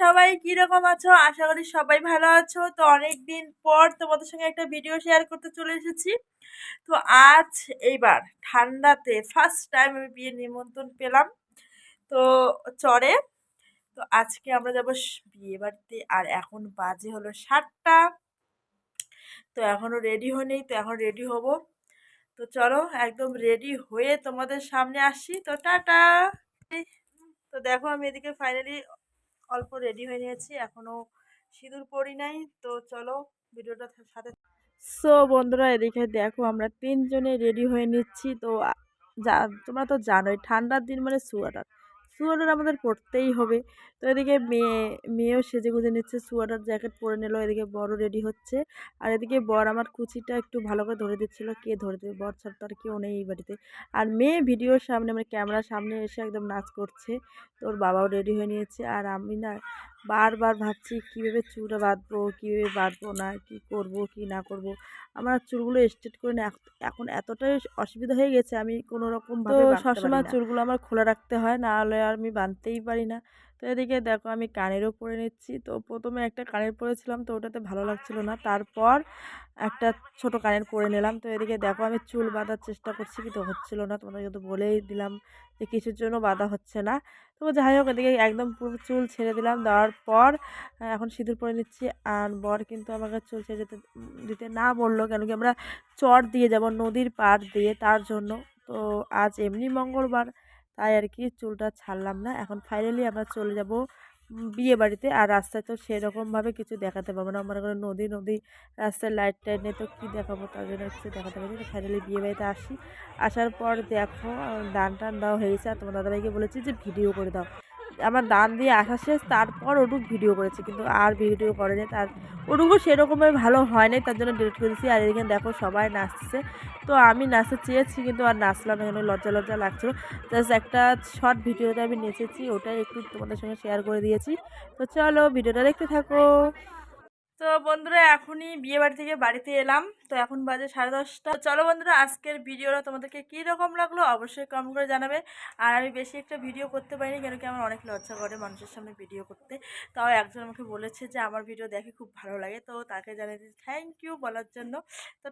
সবাই কিরকম আছো? আশা করি সবাই ভালো আছো। তো অনেকদিন পর তোমাদের সঙ্গে একটা ভিডিও শেয়ার করতে চলে এসেছি। তো আজ এইবার ঠান্ডাতে ফার্স্ট টাইম আমি বিয়ের নিমন্ত্রণ পেলাম, তো চরে। তো আজকে আমরা যাবো বিয়ে বাড়িতে, আর এখন বাজে হলো 7টা। তো এখনো রেডি হয়নি, তো এখন রেডি হব। তো চলো একদম রেডি হয়ে তোমাদের সামনে আসি। তো টাটা। তো দেখো আমি এদিকে ফাইনালি অল্প রেডি হয়ে নিয়েছি, এখনো সিঁদুর পরি নাই। তো চলো ভিডিওটা সাথে। সো বন্ধুরা এদিকে দেখো আমরা তিনজনে রেডি হয়ে নিচ্ছি। তো তোমরা তো জানোই ঠান্ডার দিন মানে সোয়েটার সোয়েটার আমাদের পরতেই হবে। তো এদিকে মেয়েও সেজে গুজে নিচ্ছে, সোয়েটার জ্যাকেট পরে নিল। এদিকে বড় রেডি হচ্ছে, আর এদিকে বর আমার কুচিটা একটু ভালো করে ধরে দিচ্ছিল। কে ধরে দেবে, বর ছাড়া তো আর কেউ নেই এই বাড়িতে। আর মেয়ে ভিডিওর সামনে মানে ক্যামেরার সামনে এসে একদম নাচ করছে। তোর বাবাও রেডি হয়ে নিয়েছে, আর আমি না বারবার ভাবছি কীভাবে চুলটা বাঁধবো, কীভাবে বাঁধবো না, কি করব কি না করব। আমার চুলগুলো স্ট্রেট করে না এখন এতটাই অসুবিধা হয়ে গেছে, আমি কোনো রকম ভাবে সবসময় চুলগুলো আমার খোলা রাখতে হয়, না হলে আর আমি বাঁধতেই পারি না। তো এদিকে দেখো আমি কানেরও পরে নিচ্ছি। তো প্রথমে একটা কানের পরেছিলাম, তো ওটাতে ভালো লাগছিল না, তারপর একটা ছোট কানের পরে নিলাম। তো এদিকে দেখো আমি চুল বাঁধার চেষ্টা করছি, কিন্তু হচ্ছিল না। তোমাদেরকে তো বলেই দিলাম যে কিছুর জন্য বাঁধা হচ্ছে না। তো যাই হোক এদিকে একদম পুরো চুল ছেড়ে দিলাম, দেওয়ার পর এখন সিঁদুর পরে নিচ্ছি। আর বর কিন্তু আমাকে চুল ছেড়ে দিতে না বললো, কেন কি আমরা চর দিয়ে যাব নদীর পাড় দিয়ে, তার জন্য। তো আজ এমনি মঙ্গলবার, তাই আর কি চুলটা ছাড়লাম না। এখন ফাইনালি আমরা চলে যাব বিয়ে বাড়িতে। আর রাস্তায় তো সেরকমভাবে কিছু দেখাতে পারবো না, মনে করো নদী নদী রাস্তায় লাইট টাইট নেই, তো কী দেখাবো, তার জন্য কিছু দেখাতে পারি। তো ফাইনালি বিয়ে বাড়িতে আসি, আসার পর দেখো দান টান দেওয়া হয়েছে। আর তোমার দাদাভাইকে বলেছি যে ভিডিও করে দাও। আমার দান দিয়ে আসা শেষ, তারপর ওটুক ভিডিও করেছে, কিন্তু আর ভিডিও করেনি। তার ওটুকু সেরকমভাবে ভালো হয় নাই, তার জন্য ডিলিট করে দিয়েছি। আর এদিকে দেখো সবাই নাচছে। তো আমি নাচতে চেয়েছি কিন্তু আর নাচলাম না, কেন লজ্জা লজ্জা লাগছিলো। জাস্ট একটা শর্ট ভিডিওতে আমি নেচেছি, ওটাই একটু তোমাদের সঙ্গে শেয়ার করে দিয়েছি। তো চলো ভিডিওটা দেখতে থাকো। তো বন্ধুরা এখনই বিয়ে বাড়ি থেকে বাড়িতে এলাম, তো এখন বাজে 10:30। চলো বন্ধুরা আজকের ভিডিওটা তোমাদেরকে কী রকম লাগলো অবশ্যই কমেন্ট করে জানাবে। আর আমি বেশি একটা ভিডিও করতে পারিনি, কেন কি আমার অনেক লজ্জা করে মানুষের সামনে ভিডিও করতে। তাও একজন আমাকে বলেছে যে আমার ভিডিও দেখে খুব ভালো লাগে, তো তাকে জানিয়ে দিচ্ছি থ্যাংক ইউ বলার জন্য। তো